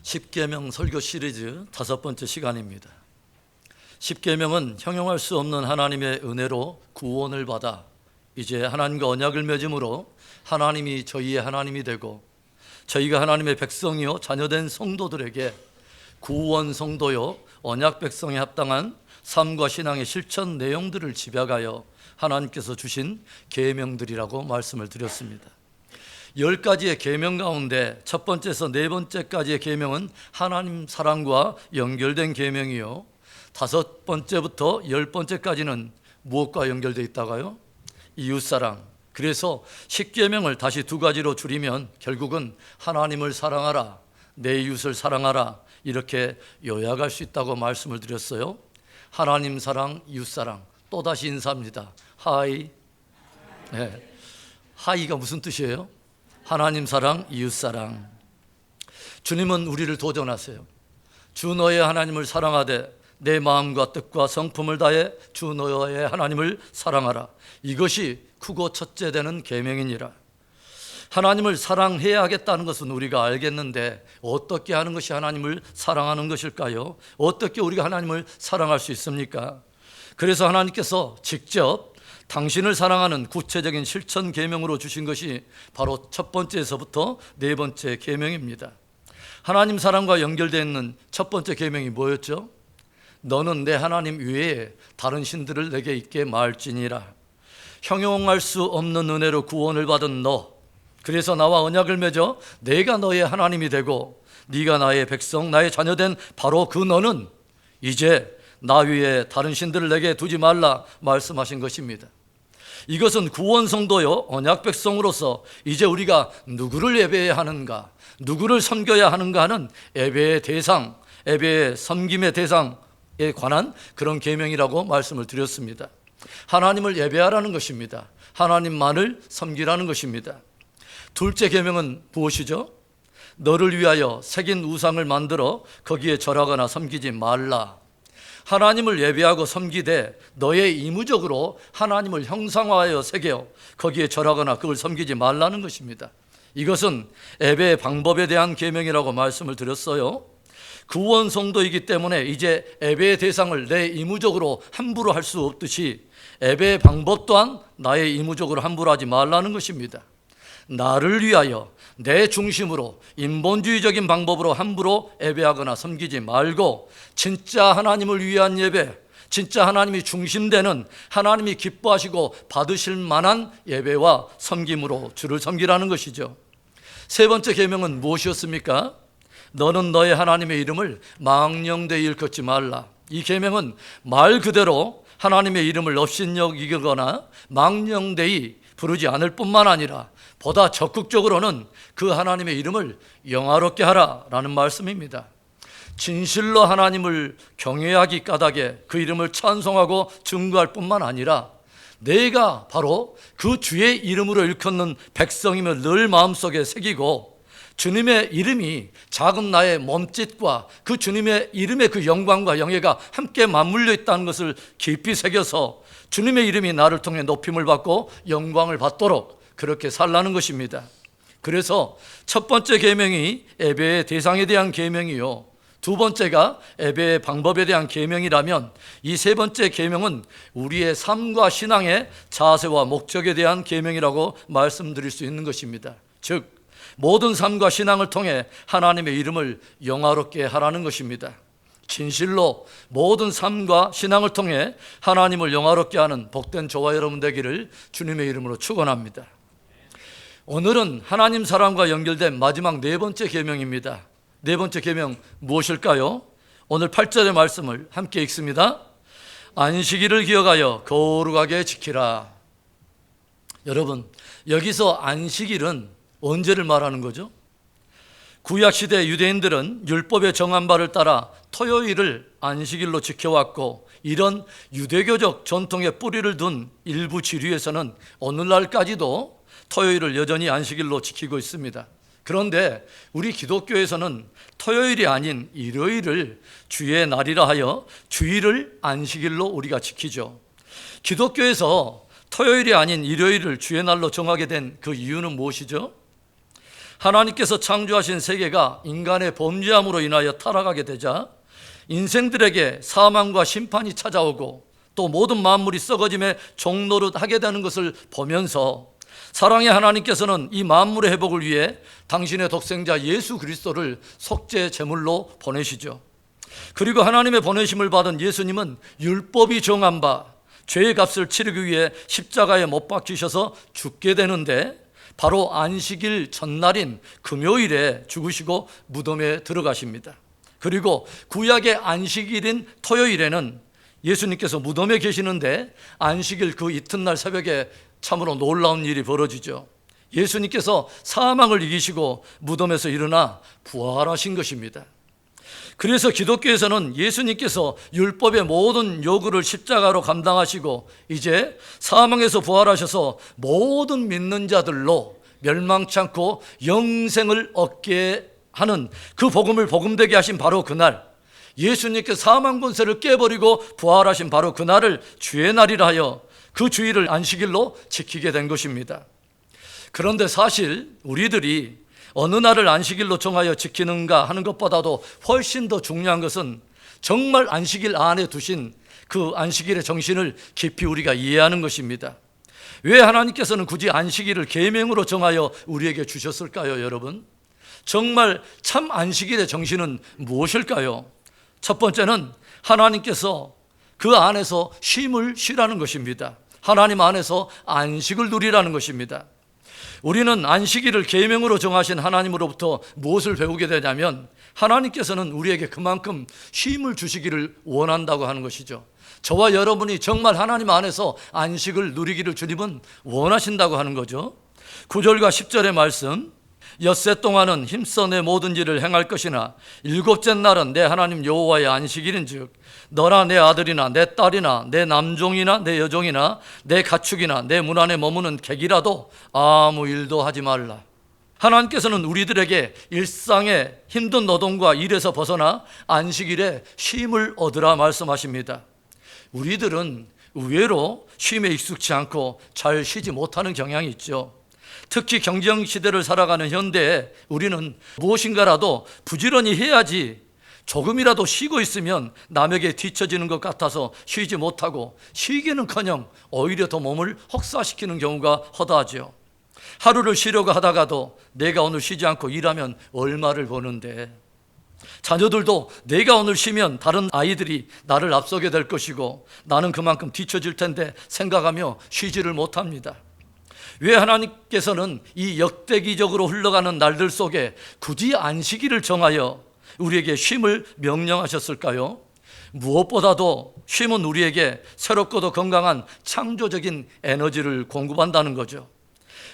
십계명 설교 시리즈 5번째 시간입니다. 십계명은 형용할 수 없는 하나님의 은혜로 구원을 받아 이제 하나님과 언약을 맺음으로 하나님이 저희의 하나님이 되고 저희가 하나님의 백성이요 자녀된 성도들에게 구원 성도요 언약 백성에 합당한 삶과 신앙의 실천 내용들을 집약하여 하나님께서 주신 계명들이라고 말씀을 드렸습니다. 10가지의 계명 가운데 첫 번째에서 네 번째까지의 계명은 하나님 사랑과 연결된 계명이요, 5번째부터 10번째까지는 무엇과 연결되어 있다가요? 이웃사랑. 그래서 10계명을 다시 2가지로 줄이면 결국은 하나님을 사랑하라, 내 이웃을 사랑하라, 이렇게 요약할 수 있다고 말씀을 드렸어요. 하나님 사랑, 이웃 사랑. 또다시 인사합니다. 하이. 네. 하이가 무슨 뜻이에요? 하나님 사랑, 이웃 사랑. 주님은 우리를 도전하세요. 주 너의 하나님을 사랑하되 내 마음과 뜻과 성품을 다해 주 너의 하나님을 사랑하라. 이것이 크고 첫째 되는 계명이니라. 하나님을 사랑해야 하겠다는 것은 우리가 알겠는데 어떻게 하는 것이 하나님을 사랑하는 것일까요? 어떻게 우리가 하나님을 사랑할 수 있습니까? 그래서 하나님께서 직접 당신을 사랑하는 구체적인 실천 계명으로 주신 것이 바로 첫 번째에서부터 네 번째 계명입니다. 하나님 사랑과 연결되어 있는 첫 번째 계명이 뭐였죠? 너는 내 하나님 외에 다른 신들을 내게 있게 말지니라. 형용할 수 없는 은혜로 구원을 받은 너, 그래서 나와 언약을 맺어 내가 너의 하나님이 되고 네가 나의 백성, 나의 자녀된 바로 그 너는 이제 나 위에 다른 신들을 내게 두지 말라 말씀하신 것입니다. 이것은 구원 성도요 언약 백성으로서 이제 우리가 누구를 예배해야 하는가, 누구를 섬겨야 하는가 하는 예배의 대상, 예배의 섬김의 대상에 관한 그런 계명이라고 말씀을 드렸습니다. 하나님을 예배하라는 것입니다. 하나님만을 섬기라는 것입니다. 둘째 계명은 무엇이죠? 너를 위하여 새긴 우상을 만들어 거기에 절하거나 섬기지 말라. 하나님을 예배하고 섬기되 너의 의무적으로 하나님을 형상화하여 새겨 거기에 절하거나 그걸 섬기지 말라는 것입니다. 이것은 예배의 방법에 대한 계명이라고 말씀을 드렸어요. 구원 성도이기 때문에 이제 예배의 대상을 내 의무적으로 함부로 할 수 없듯이 예배의 방법 또한 나의 의무적으로 함부로 하지 말라는 것입니다. 나를 위하여 내 중심으로 인본주의적인 방법으로 함부로 예배하거나 섬기지 말고 진짜 하나님을 위한 예배, 진짜 하나님이 중심되는, 하나님이 기뻐하시고 받으실 만한 예배와 섬김으로 주를 섬기라는 것이죠. 세 번째 계명은 무엇이었습니까? 너는 너의 하나님의 이름을 망령되이 일컫지 말라. 이 계명은 말 그대로 하나님의 이름을 업신여기거나 망령되이 부르지 않을 뿐만 아니라 보다 적극적으로는 그 하나님의 이름을 영화롭게 하라라는 말씀입니다. 진실로 하나님을 경외하기 까닭에 그 이름을 찬송하고 증거할 뿐만 아니라 내가 바로 그 주의 이름으로 일컫는 백성임을 늘 마음속에 새기고 주님의 이름이 작은 나의 몸짓과 그 주님의 이름의 그 영광과 영예가 함께 맞물려 있다는 것을 깊이 새겨서 주님의 이름이 나를 통해 높임을 받고 영광을 받도록 그렇게 살라는 것입니다. 그래서 첫 번째 계명이 예배의 대상에 대한 계명이요, 두 번째가 예배의 방법에 대한 계명이라면 이 세 번째 계명은 우리의 삶과 신앙의 자세와 목적에 대한 계명이라고 말씀드릴 수 있는 것입니다. 즉 모든 삶과 신앙을 통해 하나님의 이름을 영화롭게 하라는 것입니다. 진실로 모든 삶과 신앙을 통해 하나님을 영화롭게 하는 복된 저와 여러분 되기를 주님의 이름으로 축원합니다. 오늘은 하나님 사랑과 연결된 마지막 네 번째 계명입니다. 네 번째 계명 무엇일까요? 오늘 8절의 말씀을 함께 읽습니다. 안식일을 기억하여 거룩하게 지키라. 여러분, 여기서 안식일은 언제를 말하는 거죠? 구약시대 유대인들은 율법에 정한 바를 따라 토요일을 안식일로 지켜왔고 이런 유대교적 전통에 뿌리를 둔 일부 지류에서는 오늘날까지도 토요일을 여전히 안식일로 지키고 있습니다. 그런데 우리 기독교에서는 토요일이 아닌 일요일을 주의 날이라 하여 주일을 안식일로 우리가 지키죠. 기독교에서 토요일이 아닌 일요일을 주의 날로 정하게 된 그 이유는 무엇이죠? 하나님께서 창조하신 세계가 인간의 범죄함으로 인하여 타락하게 되자 인생들에게 사망과 심판이 찾아오고 또 모든 만물이 썩어짐의 종노릇하게 되는 것을 보면서 사랑의 하나님께서는 이 만물의 회복을 위해 당신의 독생자 예수 그리스도를 속죄 제물로 보내시죠. 그리고 하나님의 보내심을 받은 예수님은 율법이 정한 바 죄의 값을 치르기 위해 십자가에 못 박히셔서 죽게 되는데 바로 안식일 전날인 금요일에 죽으시고 무덤에 들어가십니다. 그리고 구약의 안식일인 토요일에는 예수님께서 무덤에 계시는데 안식일 그 이튿날 새벽에 참으로 놀라운 일이 벌어지죠. 예수님께서 사망을 이기시고 무덤에서 일어나 부활하신 것입니다. 그래서 기독교에서는 예수님께서 율법의 모든 요구를 십자가로 감당하시고 이제 사망에서 부활하셔서 모든 믿는 자들로 멸망치 않고 영생을 얻게 하는 그 복음을 복음되게 하신 바로 그날, 예수님께서 사망 권세를 깨버리고 부활하신 바로 그날을 주의 날이라 하여 그 주일을 안식일로 지키게 된 것입니다. 그런데 사실 우리들이 어느 날을 안식일로 정하여 지키는가 하는 것보다도 훨씬 더 중요한 것은 정말 안식일 안에 두신 그 안식일의 정신을 깊이 우리가 이해하는 것입니다. 왜 하나님께서는 굳이 안식일을 계명으로 정하여 우리에게 주셨을까요, 여러분? 정말 참 안식일의 정신은 무엇일까요? 첫 번째는 하나님께서 그 안에서 쉼을 쉬라는 것입니다. 하나님 안에서 안식을 누리라는 것입니다. 우리는 안식일을 계명으로 정하신 하나님으로부터 무엇을 배우게 되냐면 하나님께서는 우리에게 그만큼 쉼을 주시기를 원한다고 하는 것이죠. 저와 여러분이 정말 하나님 안에서 안식을 누리기를 주님은 원하신다고 하는 거죠. 9절과 10절의 말씀, 엿새 동안은 힘써 내 모든 일을 행할 것이나 일곱째 날은 내 하나님 여호와의 안식일인즉 너나 내 아들이나 내 딸이나 내 남종이나 내 여종이나 내 가축이나 내 문 안에 머무는 객이라도 아무 일도 하지 말라. 하나님께서는 우리들에게 일상의 힘든 노동과 일에서 벗어나 안식일에 쉼을 얻으라 말씀하십니다. 우리들은 의외로 쉼에 익숙치 않고 잘 쉬지 못하는 경향이 있죠. 특히 경쟁시대를 살아가는 현대에 우리는 무엇인가라도 부지런히 해야지 조금이라도 쉬고 있으면 남에게 뒤처지는 것 같아서 쉬지 못하고 쉬기는커녕 오히려 더 몸을 혹사시키는 경우가 허다하죠. 하루를 쉬려고 하다가도 내가 오늘 쉬지 않고 일하면 얼마를 버는데, 자녀들도 내가 오늘 쉬면 다른 아이들이 나를 앞서게 될 것이고 나는 그만큼 뒤처질 텐데 생각하며 쉬지를 못합니다. 왜 하나님께서는 이 역대기적으로 흘러가는 날들 속에 굳이 안식일을 정하여 우리에게 쉼을 명령하셨을까요? 무엇보다도 쉼은 우리에게 새롭고도 건강한 창조적인 에너지를 공급한다는 거죠.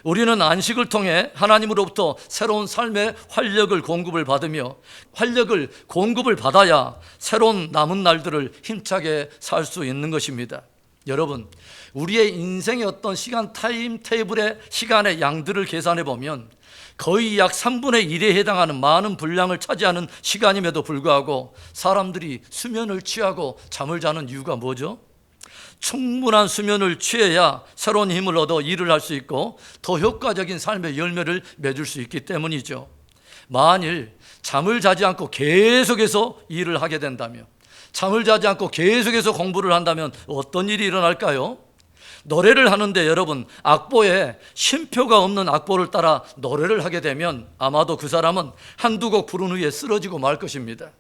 우리는 안식을 통해 하나님으로부터 새로운 삶의 활력을 공급을 받으며 활력을 공급을 받아야 새로운 남은 날들을 힘차게 살 수 있는 것입니다. 여러분, 우리의 인생의 어떤 시간 타임 테이블의 시간의 양들을 계산해 보면 거의 약 3분의 1에 해당하는 많은 분량을 차지하는 시간임에도 불구하고 사람들이 수면을 취하고 잠을 자는 이유가 뭐죠? 충분한 수면을 취해야 새로운 힘을 얻어 일을 할 수 있고 더 효과적인 삶의 열매를 맺을 수 있기 때문이죠. 만일 잠을 자지 않고 계속해서 일을 하게 된다면, 잠을 자지 않고 계속해서 공부를 한다면 어떤 일이 일어날까요? 노래를 하는데 여러분, 악보에 쉼표가 없는 악보를 따라 노래를 하게 되면 아마도 그 사람은 한두 곡 부른 후에 쓰러지고 말 것입니다.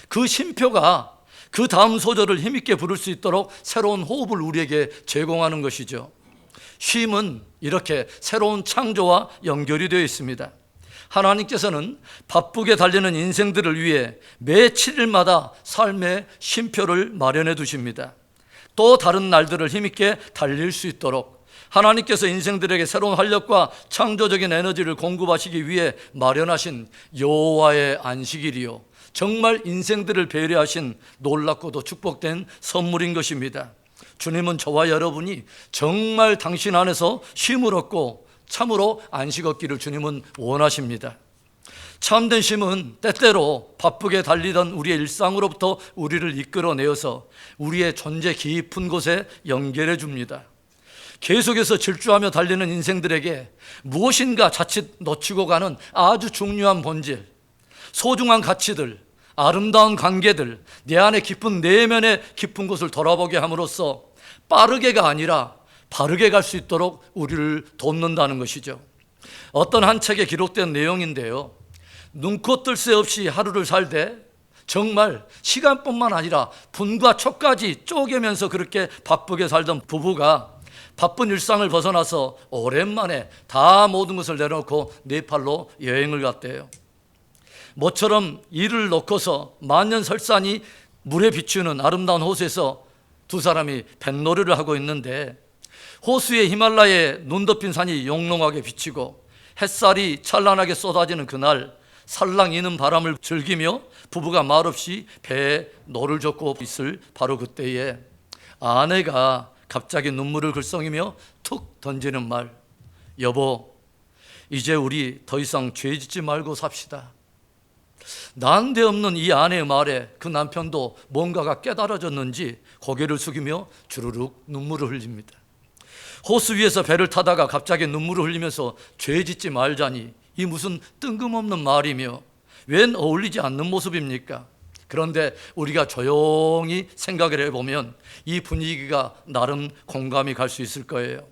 그 쉼표가 그 다음 소절을 힘있게 부를 수 있도록 새로운 호흡을 우리에게 제공하는 것이죠. 쉼은 이렇게 새로운 창조와 연결이 되어 있습니다. 하나님께서는 바쁘게 달리는 인생들을 위해 매 7일마다 삶의 쉼표를 마련해 두십니다. 또 다른 날들을 힘있게 달릴 수 있도록 하나님께서 인생들에게 새로운 활력과 창조적인 에너지를 공급하시기 위해 마련하신 여호와의 안식일이요, 정말 인생들을 배려하신 놀랍고도 축복된 선물인 것입니다. 주님은 저와 여러분이 정말 당신 안에서 쉼을 얻고 참으로 안식 얻기를 주님은 원하십니다. 참된 쉼은 때때로 바쁘게 달리던 우리의 일상으로부터 우리를 이끌어내어서 우리의 존재 깊은 곳에 연결해 줍니다. 계속해서 질주하며 달리는 인생들에게 무엇인가 자칫 놓치고 가는 아주 중요한 본질, 소중한 가치들, 아름다운 관계들, 내 안에 깊은 내면의 깊은 곳을 돌아보게 함으로써 빠르게가 아니라 바르게 갈 수 있도록 우리를 돕는다는 것이죠. 어떤 한 책에 기록된 내용인데요, 눈코 뜰 새 없이 하루를 살되 정말 시간뿐만 아니라 분과 촉까지 쪼개면서 그렇게 바쁘게 살던 부부가 바쁜 일상을 벗어나서 오랜만에 다 모든 것을 내려놓고 네팔로 여행을 갔대요. 모처럼 일을 놓고서 만년설산이 물에 비추는 아름다운 호수에서 두 사람이 뱃놀이를 하고 있는데, 호수의 히말라야에 눈 덮인 산이 용롱하게 비치고 햇살이 찬란하게 쏟아지는 그날, 살랑이는 바람을 즐기며 부부가 말없이 배에 노를 젓고 있을 바로 그때에 아내가 갑자기 눈물을 글썽이며 툭 던지는 말, 여보, 이제 우리 더 이상 죄 짓지 말고 삽시다. 난데없는 이 아내의 말에 그 남편도 뭔가가 깨달아졌는지 고개를 숙이며 주르륵 눈물을 흘립니다. 호수 위에서 배를 타다가 갑자기 눈물을 흘리면서 죄 짓지 말자니 이 무슨 뜬금없는 말이며 웬 어울리지 않는 모습입니까? 그런데 우리가 조용히 생각을 해보면 이 분위기가 나름 공감이 갈 수 있을 거예요.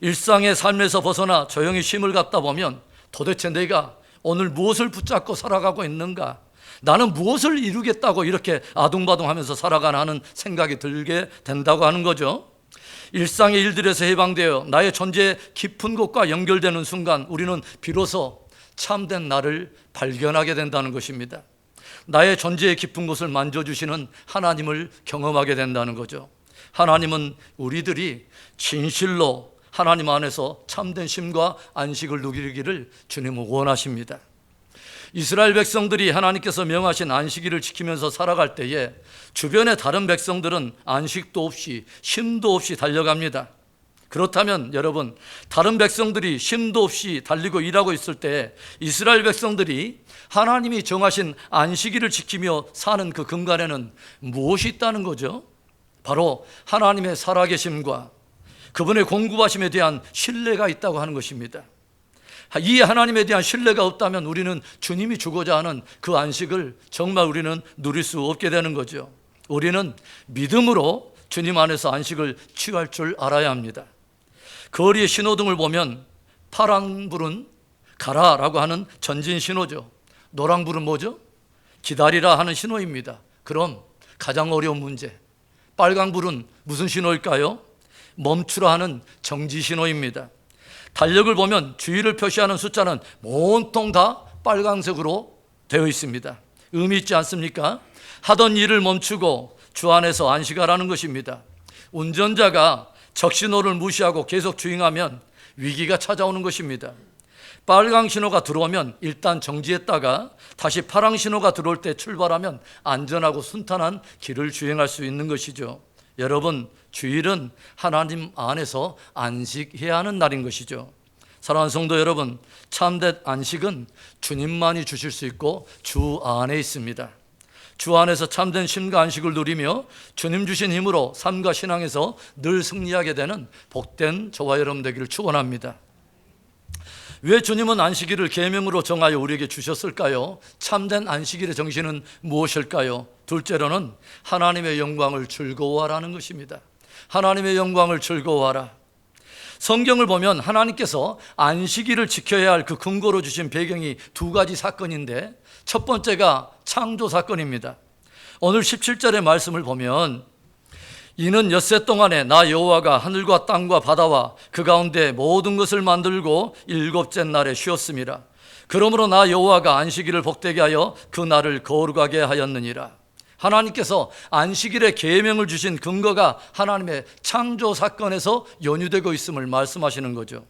일상의 삶에서 벗어나 조용히 쉼을 갖다 보면 도대체 내가 오늘 무엇을 붙잡고 살아가고 있는가? 나는 무엇을 이루겠다고 이렇게 아둥바둥하면서 살아가나 하는 생각이 들게 된다고 하는 거죠. 일상의 일들에서 해방되어 나의 존재의 깊은 곳과 연결되는 순간 우리는 비로소 참된 나를 발견하게 된다는 것입니다. 나의 존재의 깊은 곳을 만져주시는 하나님을 경험하게 된다는 거죠. 하나님은 우리들이 진실로 하나님 안에서 참된 쉼과 안식을 누리기를 주님은 원하십니다. 이스라엘 백성들이 하나님께서 명하신 안식일을 지키면서 살아갈 때에 주변의 다른 백성들은 안식도 없이 쉼도 없이 달려갑니다. 그렇다면 여러분, 다른 백성들이 쉼도 없이 달리고 일하고 있을 때 이스라엘 백성들이 하나님이 정하신 안식일을 지키며 사는 그 근간에는 무엇이 있다는 거죠? 바로 하나님의 살아계심과 그분의 공급하심에 대한 신뢰가 있다고 하는 것입니다. 이 하나님에 대한 신뢰가 없다면 우리는 주님이 주고자 하는 그 안식을 정말 우리는 누릴 수 없게 되는 거죠. 우리는 믿음으로 주님 안에서 안식을 취할 줄 알아야 합니다. 거리의 신호등을 보면 파란불은 가라라고 하는 전진 신호죠. 노란불은 뭐죠? 기다리라 하는 신호입니다. 그럼 가장 어려운 문제, 빨간불은 무슨 신호일까요? 멈추라 하는 정지 신호입니다. 달력을 보면 주의를 표시하는 숫자는 온통 다 빨간색으로 되어 있습니다. 의미 있지 않습니까? 하던 일을 멈추고 주 안에서 안식하라는 것입니다. 운전자가 적신호를 무시하고 계속 주행하면 위기가 찾아오는 것입니다. 빨강 신호가 들어오면 일단 정지했다가 다시 파랑 신호가 들어올 때 출발하면 안전하고 순탄한 길을 주행할 수 있는 것이죠. 여러분, 주일은 하나님 안에서 안식해야 하는 날인 것이죠. 사랑하는 성도 여러분, 참된 안식은 주님만이 주실 수 있고 주 안에 있습니다. 주 안에서 참된 쉼과 안식을 누리며 주님 주신 힘으로 삶과 신앙에서 늘 승리하게 되는 복된 저와 여러분 되기를 축원합니다. 왜 주님은 안식일을 계명으로 정하여 우리에게 주셨을까요? 참된 안식일의 정신은 무엇일까요? 둘째로는 하나님의 영광을 즐거워하라는 것입니다. 하나님의 영광을 즐거워하라. 성경을 보면 하나님께서 안식일을 지켜야 할 그 근거로 주신 배경이 두 가지 사건인데, 첫 번째가 창조 사건입니다. 오늘 17절의 말씀을 보면 이는 엿새 동안에 나 여호와가 하늘과 땅과 바다와 그 가운데 모든 것을 만들고 일곱째 날에 쉬었음이라. 그러므로 나 여호와가 안식일을 복되게 하여 그 날을 거룩하게 하였느니라. 하나님께서 안식일에 계명을 주신 근거가 하나님의 창조 사건에서 연유되고 있음을 말씀하시는 거죠.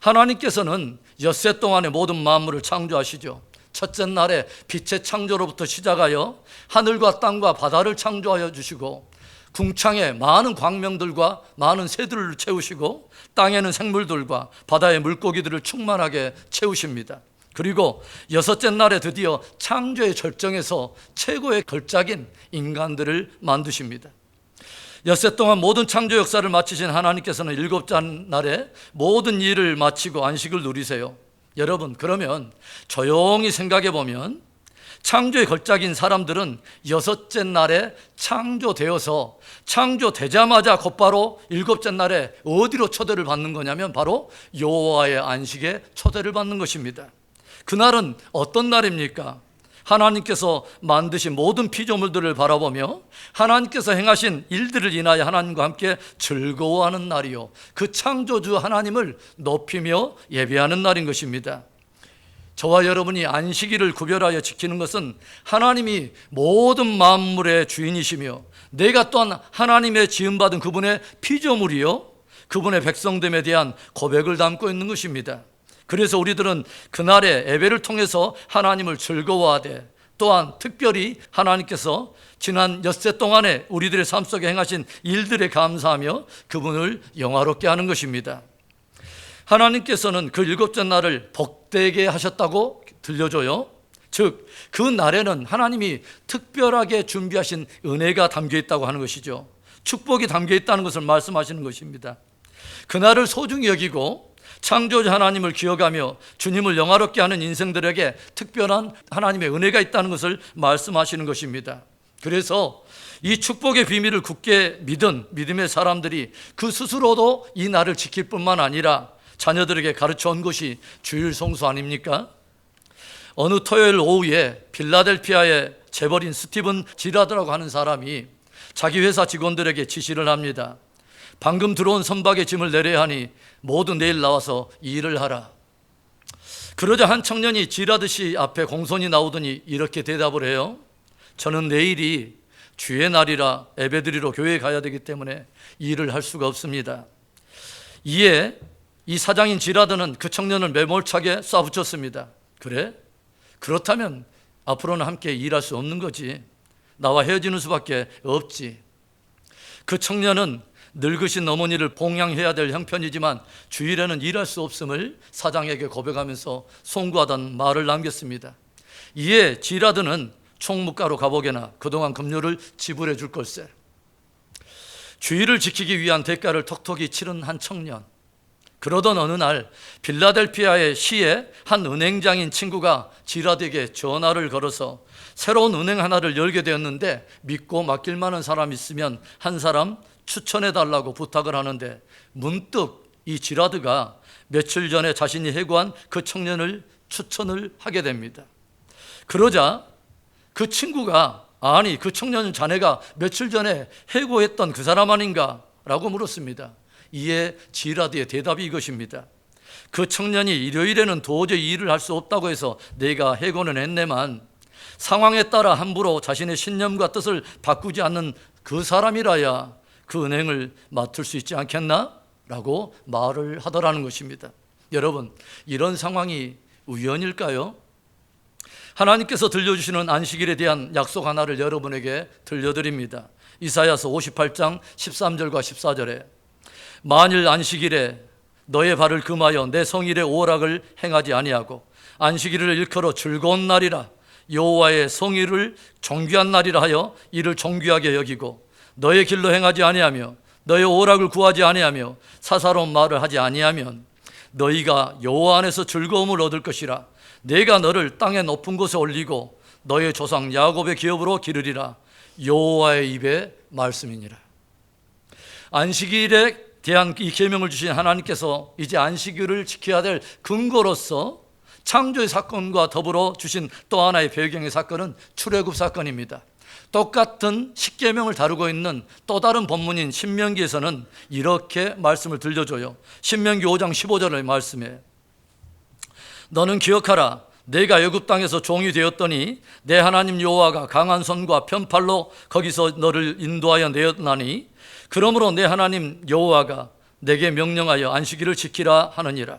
하나님께서는 엿새 동안에 모든 만물을 창조하시죠. 첫째 날에 빛의 창조로부터 시작하여 하늘과 땅과 바다를 창조하여 주시고, 궁창에 많은 광명들과 많은 새들을 채우시고, 땅에는 생물들과 바다의 물고기들을 충만하게 채우십니다. 그리고 여섯째 날에 드디어 창조의 절정에서 최고의 걸작인 인간들을 만드십니다. 엿새 동안 모든 창조 역사를 마치신 하나님께서는 일곱째 날에 모든 일을 마치고 안식을 누리세요. 여러분, 그러면 조용히 생각해 보면 창조의 걸작인 사람들은 여섯째 날에 창조되어서 창조되자마자 곧바로 일곱째 날에 어디로 초대를 받는 거냐면 바로 여호와의 안식에 초대를 받는 것입니다. 그날은 어떤 날입니까? 하나님께서 만드신 모든 피조물들을 바라보며 하나님께서 행하신 일들을 인하여 하나님과 함께 즐거워하는 날이요, 그 창조주 하나님을 높이며 예배하는 날인 것입니다. 저와 여러분이 안식일을 구별하여 지키는 것은 하나님이 모든 만물의 주인이시며 내가 또한 하나님의 지음받은 그분의 피조물이요, 그분의 백성됨에 대한 고백을 담고 있는 것입니다. 그래서 우리들은 그날의 예배를 통해서 하나님을 즐거워하되, 또한 특별히 하나님께서 지난 엿새 동안에 우리들의 삶 속에 행하신 일들에 감사하며 그분을 영화롭게 하는 것입니다. 하나님께서는 그 일곱째 날을 복되게 하셨다고 들려줘요. 즉, 그 날에는 하나님이 특별하게 준비하신 은혜가 담겨 있다고 하는 것이죠. 축복이 담겨 있다는 것을 말씀하시는 것입니다. 그날을 소중히 여기고 창조주 하나님을 기억하며 주님을 영화롭게 하는 인생들에게 특별한 하나님의 은혜가 있다는 것을 말씀하시는 것입니다. 그래서 이 축복의 비밀을 굳게 믿은 믿음의 사람들이 그 스스로도 이 날을 지킬 뿐만 아니라 자녀들에게 가르쳐 온 것이 주일 성수 아닙니까? 어느 토요일 오후에 필라델피아의 재벌인 스티븐 지라드라고 하는 사람이 자기 회사 직원들에게 지시를 합니다. 방금 들어온 선박의 짐을 내려야 하니 모두 내일 나와서 일을 하라. 그러자 한 청년이 지라드 씨 앞에 공손히 나오더니 이렇게 대답을 해요. 저는 내일이 주의 날이라 예배드리러 교회에 가야 되기 때문에 일을 할 수가 없습니다. 이에 이 사장인 지라드는 그 청년을 매몰차게 쏴붙였습니다. 그래? 그렇다면 앞으로는 함께 일할 수 없는 거지. 나와 헤어지는 수밖에 없지. 그 청년은 늙으신 어머니를 봉양해야 될 형편이지만 주일에는 일할 수 없음을 사장에게 고백하면서 송구하다는 말을 남겼습니다. 이에 지라드는 총무과로 가보게나 그동안 급료를 지불해 줄 걸세. 주일을 지키기 위한 대가를 톡톡히 치른 한 청년. 그러던 어느 날 필라델피아의 시의 한 은행장인 친구가 지라드에게 전화를 걸어서 새로운 은행 하나를 열게 되었는데 믿고 맡길 만한 사람 있으면 한 사람 추천해 달라고 부탁을 하는데, 문득 이 지라드가 며칠 전에 자신이 해고한 그 청년을 추천을 하게 됩니다. 그러자 그 친구가, 아니 그 청년 자네가 며칠 전에 해고했던 그 사람 아닌가? 라고 물었습니다. 이에 지라드의 대답이 이것입니다. 그 청년이 일요일에는 도저히 일을 할 수 없다고 해서 내가 해고는 했네만 상황에 따라 함부로 자신의 신념과 뜻을 바꾸지 않는 그 사람이라야 그 은행을 맡을 수 있지 않겠나? 라고 말을 하더라는 것입니다. 여러분, 이런 상황이 우연일까요? 하나님께서 들려주시는 안식일에 대한 약속 하나를 여러분에게 들려드립니다. 이사야서 58장 13절과 14절에 만일 안식일에 너의 발을 금하여 내 성일의 오락을 행하지 아니하고 안식일을 일컬어 즐거운 날이라 여호와의 성일을 존귀한 날이라 하여 이를 존귀하게 여기고 너의 길로 행하지 아니하며 너의 오락을 구하지 아니하며 사사로운 말을 하지 아니하면 너희가 여호와 안에서 즐거움을 얻을 것이라. 내가 너를 땅의 높은 곳에 올리고 너의 조상 야곱의 기업으로 기르리라. 여호와의 입의 말씀이니라. 안식일에 대한 이 계명을 주신 하나님께서 이제 안식일을 지켜야 될 근거로서 창조의 사건과 더불어 주신 또 하나의 배경의 사건은 출애굽 사건입니다. 똑같은 십계명을 다루고 있는 또 다른 본문인 신명기에서는 이렇게 말씀을 들려줘요. 신명기 5장 15절의 말씀에 너는 기억하라. 내가 애굽 땅에서 종이 되었더니 내 하나님 여호와가 강한 손과 편팔로 거기서 너를 인도하여 내었나니 그러므로 내 하나님 여호와가 내게 명령하여 안식일을 지키라 하느니라.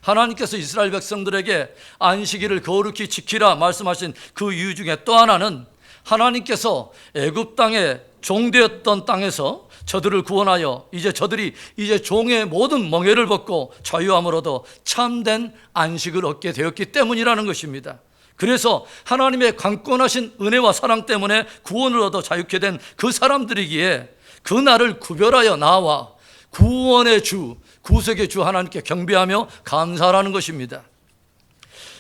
하나님께서 이스라엘 백성들에게 안식일을 거룩히 지키라 말씀하신 그 이유 중에 또 하나는 하나님께서 애굽 땅에 종되었던 땅에서 저들을 구원하여 이제 저들이 이제 종의 모든 멍에를 벗고 자유함을 얻어 참된 안식을 얻게 되었기 때문이라는 것입니다. 그래서 하나님의 강권하신 은혜와 사랑 때문에 구원을 얻어 자유케 된 그 사람들이기에 그 날을 구별하여 나와 구원의 주, 구속의 주 하나님께 경배하며 감사하라는 것입니다.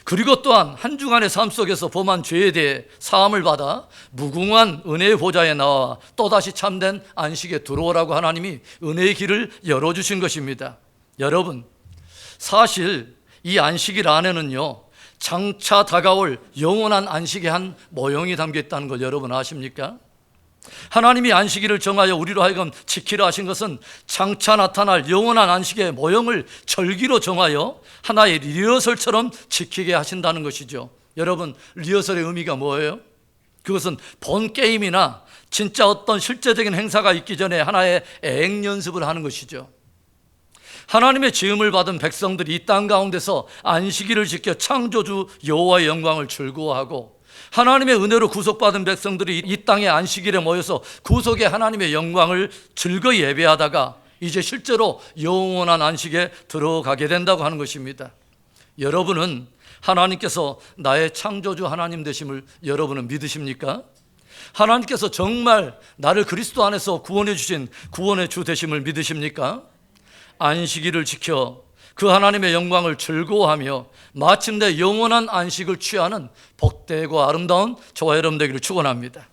그리고 또한 한 주간의 삶 속에서 범한 죄에 대해 사함을 받아 무궁한 은혜의 보좌에 나와 또다시 참된 안식에 들어오라고 하나님이 은혜의 길을 열어주신 것입니다. 여러분, 사실 이 안식일 안에는요, 장차 다가올 영원한 안식의 한 모형이 담겨 있다는 걸 여러분 아십니까? 하나님이 안식일을 정하여 우리로 하여금 지키라 하신 것은 장차 나타날 영원한 안식의 모형을 절기로 정하여 하나의 리허설처럼 지키게 하신다는 것이죠. 여러분, 리허설의 의미가 뭐예요? 그것은 본 게임이나 진짜 어떤 실제적인 행사가 있기 전에 하나의 애행 연습을 하는 것이죠. 하나님의 지음을 받은 백성들이 이 땅 가운데서 안식일을 지켜 창조주 여호와의 영광을 즐거워하고, 하나님의 은혜로 구속받은 백성들이 이 땅의 안식일에 모여서 구속의 하나님의 영광을 즐거이 예배하다가 이제 실제로 영원한 안식에 들어가게 된다고 하는 것입니다. 여러분은 하나님께서 나의 창조주 하나님 되심을 여러분은 믿으십니까? 하나님께서 정말 나를 그리스도 안에서 구원해 주신 구원의 주 되심을 믿으십니까? 안식일을 지켜 그 하나님의 영광을 즐거워하며 마침내 영원한 안식을 취하는 복되고 아름다운 저와 여러분 되기를 축원합니다.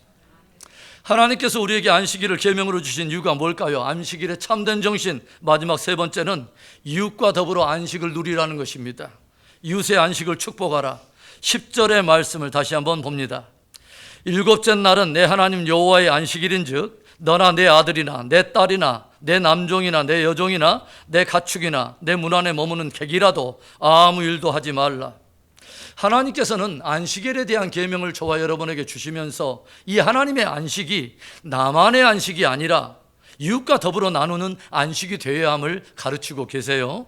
하나님께서 우리에게 안식일을 계명으로 주신 이유가 뭘까요? 안식일의 참된 정신, 마지막 세 번째는 이웃과 더불어 안식을 누리라는 것입니다. 이웃의 안식을 축복하라. 10절의 말씀을 다시 한번 봅니다. 일곱째 날은 내 하나님 여호와의 안식일인즉 너나 내 아들이나 내 딸이나 내 남종이나 내 여종이나 내 가축이나 내 문 안에 머무는 객이라도 아무 일도 하지 말라. 하나님께서는 안식일에 대한 계명을 저와 여러분에게 주시면서 이 하나님의 안식이 나만의 안식이 아니라 이웃과 더불어 나누는 안식이 되어야 함을 가르치고 계세요.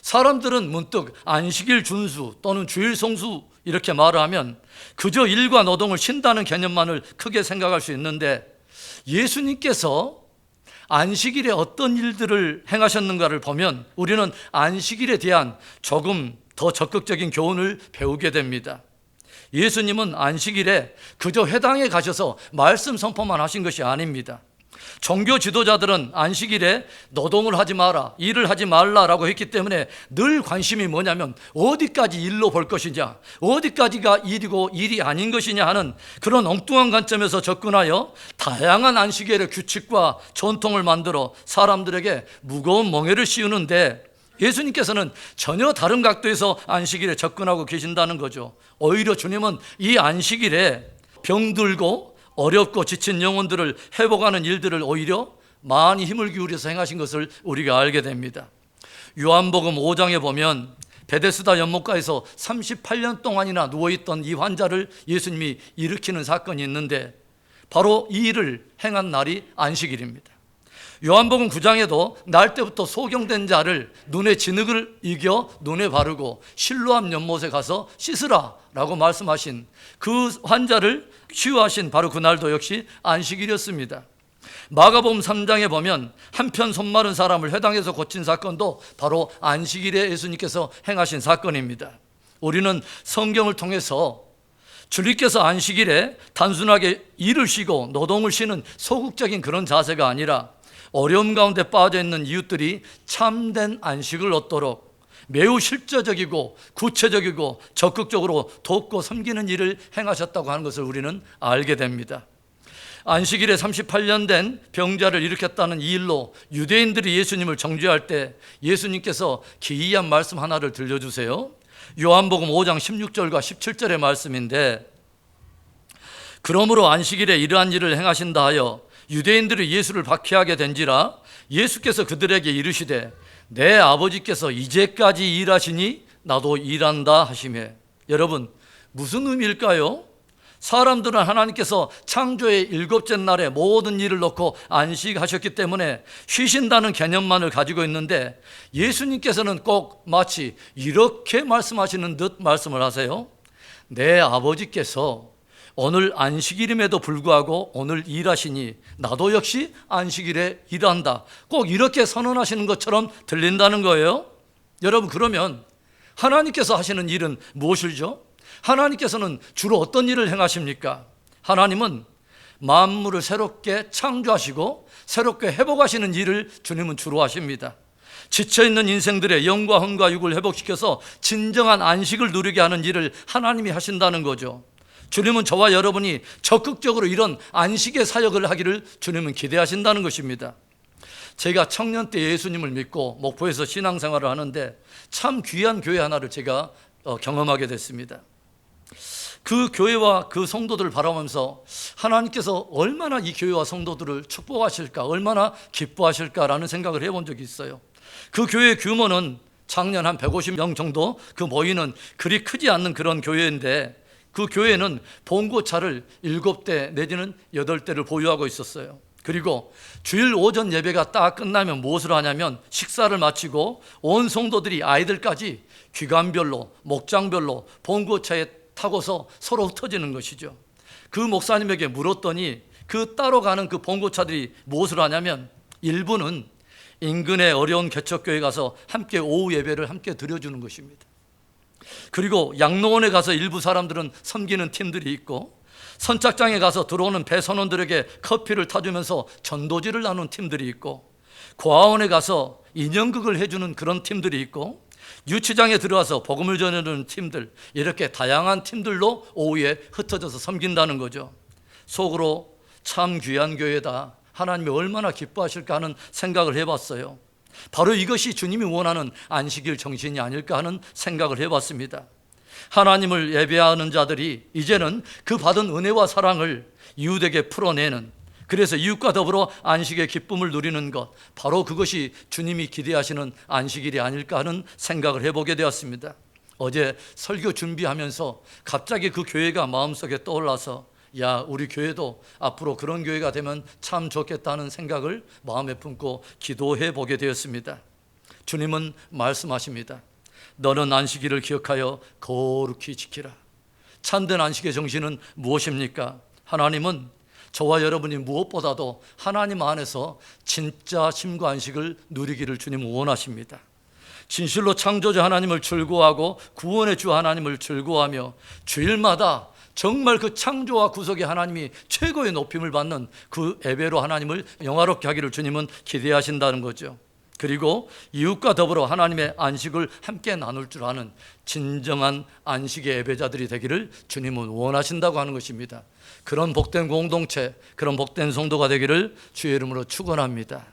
사람들은 문득 안식일 준수 또는 주일 성수 이렇게 말하면 그저 일과 노동을 쉰다는 개념만을 크게 생각할 수 있는데, 예수님께서 안식일에 어떤 일들을 행하셨는가를 보면 우리는 안식일에 대한 조금 더 적극적인 교훈을 배우게 됩니다. 예수님은 안식일에 그저 회당에 가셔서 말씀 선포만 하신 것이 아닙니다. 종교 지도자들은 안식일에 노동을 하지 마라, 일을 하지 말라라고 했기 때문에 늘 관심이 뭐냐면 어디까지 일로 볼 것이냐, 어디까지가 일이고 일이 아닌 것이냐 하는 그런 엉뚱한 관점에서 접근하여 다양한 안식일의 규칙과 전통을 만들어 사람들에게 무거운 멍에를 씌우는데, 예수님께서는 전혀 다른 각도에서 안식일에 접근하고 계신다는 거죠. 오히려 주님은 이 안식일에 병들고 어렵고 지친 영혼들을 회복하는 일들을 오히려 많이 힘을 기울여서 행하신 것을 우리가 알게 됩니다. 요한복음 5장에 보면 베데스다 연못가에서 38년 동안이나 누워있던 이 환자를 예수님이 일으키는 사건이 있는데 바로 이 일을 행한 날이 안식일입니다. 요한복음 9장에도 날 때부터 소경된 자를 눈의 진흙을 이겨 눈에 바르고 실로암 연못에 가서 씻으라 라고 말씀하신 그 환자를 치유하신 바로 그날도 역시 안식일이었습니다. 마가복음 3장에 보면 한편 손 마른 사람을 회당에서 고친 사건도 바로 안식일에 예수님께서 행하신 사건입니다. 우리는 성경을 통해서 주님께서 안식일에 단순하게 일을 쉬고 노동을 쉬는 소극적인 그런 자세가 아니라 어려움 가운데 빠져 있는 이웃들이 참된 안식을 얻도록 매우 실제적이고 구체적이고 적극적으로 돕고 섬기는 일을 행하셨다고 하는 것을 우리는 알게 됩니다. 안식일에 38년 된 병자를 일으켰다는 이 일로 유대인들이 예수님을 정죄할 때 예수님께서 기이한 말씀 하나를 들려주세요. 요한복음 5장 16절과 17절의 말씀인데, 그러므로 안식일에 이러한 일을 행하신다 하여 유대인들이 예수를 박해하게 된지라 예수께서 그들에게 이르시되 내 아버지께서 이제까지 일하시니 나도 일한다 하시매. 여러분, 무슨 의미일까요? 사람들은 하나님께서 창조의 일곱째 날에 모든 일을 놓고 안식하셨기 때문에 쉬신다는 개념만을 가지고 있는데, 예수님께서는 꼭 마치 이렇게 말씀하시는 듯 말씀을 하세요. 내 아버지께서 오늘 안식일임에도 불구하고 오늘 일하시니 나도 역시 안식일에 일한다. 꼭 이렇게 선언하시는 것처럼 들린다는 거예요. 여러분, 그러면 하나님께서 하시는 일은 무엇이죠? 하나님께서는 주로 어떤 일을 행하십니까? 하나님은 만물을 새롭게 창조하시고 새롭게 회복하시는 일을 주님은 주로 하십니다. 지쳐있는 인생들의 영과魂과 육을 회복시켜서 진정한 안식을 누리게 하는 일을 하나님이 하신다는 거죠. 주님은 저와 여러분이 적극적으로 이런 안식의 사역을 하기를 주님은 기대하신다는 것입니다. 제가 청년 때 예수님을 믿고 목포에서 신앙생활을 하는데 참 귀한 교회 하나를 제가 경험하게 됐습니다. 그 교회와 그 성도들을 바라보면서 하나님께서 얼마나 이 교회와 성도들을 축복하실까, 얼마나 기뻐하실까라는 생각을 해본 적이 있어요. 그 교회의 규모는 작년 한 150명 정도 그 모이는 그리 크지 않는 그런 교회인데, 그 교회는 봉고차를 7대 내지는 8대를 보유하고 있었어요. 그리고 주일 오전 예배가 딱 끝나면 무엇을 하냐면 식사를 마치고 온 성도들이 아이들까지 기관별로 목장별로 봉고차에 타고서 서로 흩어지는 것이죠. 그 목사님에게 물었더니 그 따로 가는 그 봉고차들이 무엇을 하냐면 일부는 인근의 어려운 개척교회 가서 함께 오후 예배를 함께 드려주는 것입니다. 그리고 양로원에 가서 일부 사람들은 섬기는 팀들이 있고, 선착장에 가서 들어오는 배선원들에게 커피를 타주면서 전도지를 나눈 팀들이 있고, 고아원에 가서 인형극을 해주는 그런 팀들이 있고, 유치장에 들어와서 복음을 전해주는 팀들, 이렇게 다양한 팀들로 오후에 흩어져서 섬긴다는 거죠. 속으로 참 귀한 교회다, 하나님이 얼마나 기뻐하실까 하는 생각을 해봤어요. 바로 이것이 주님이 원하는 안식일 정신이 아닐까 하는 생각을 해봤습니다. 하나님을 예배하는 자들이 이제는 그 받은 은혜와 사랑을 이웃에게 풀어내는, 그래서 이웃과 더불어 안식의 기쁨을 누리는 것, 바로 그것이 주님이 기대하시는 안식일이 아닐까 하는 생각을 해보게 되었습니다. 어제 설교 준비하면서 갑자기 그 교회가 마음속에 떠올라서, 야, 우리 교회도 앞으로 그런 교회가 되면 참 좋겠다는 생각을 마음에 품고 기도해 보게 되었습니다. 주님은 말씀하십니다. 너는 안식일을 기억하여 거룩히 지키라. 참된 안식의 정신은 무엇입니까? 하나님은 저와 여러분이 무엇보다도 하나님 안에서 진짜 쉼과 안식을 누리기를 주님은 원하십니다. 진실로 창조주 하나님을 즐거워하고 구원의 주 하나님을 즐거워하며 주일마다 정말 그 창조와 구속의 하나님이 최고의 높임을 받는 그 예배로 하나님을 영화롭게 하기를 주님은 기대하신다는 거죠. 그리고 이웃과 더불어 하나님의 안식을 함께 나눌 줄 아는 진정한 안식의 예배자들이 되기를 주님은 원하신다고 하는 것입니다. 그런 복된 공동체, 그런 복된 성도가 되기를 주의 이름으로 축원합니다.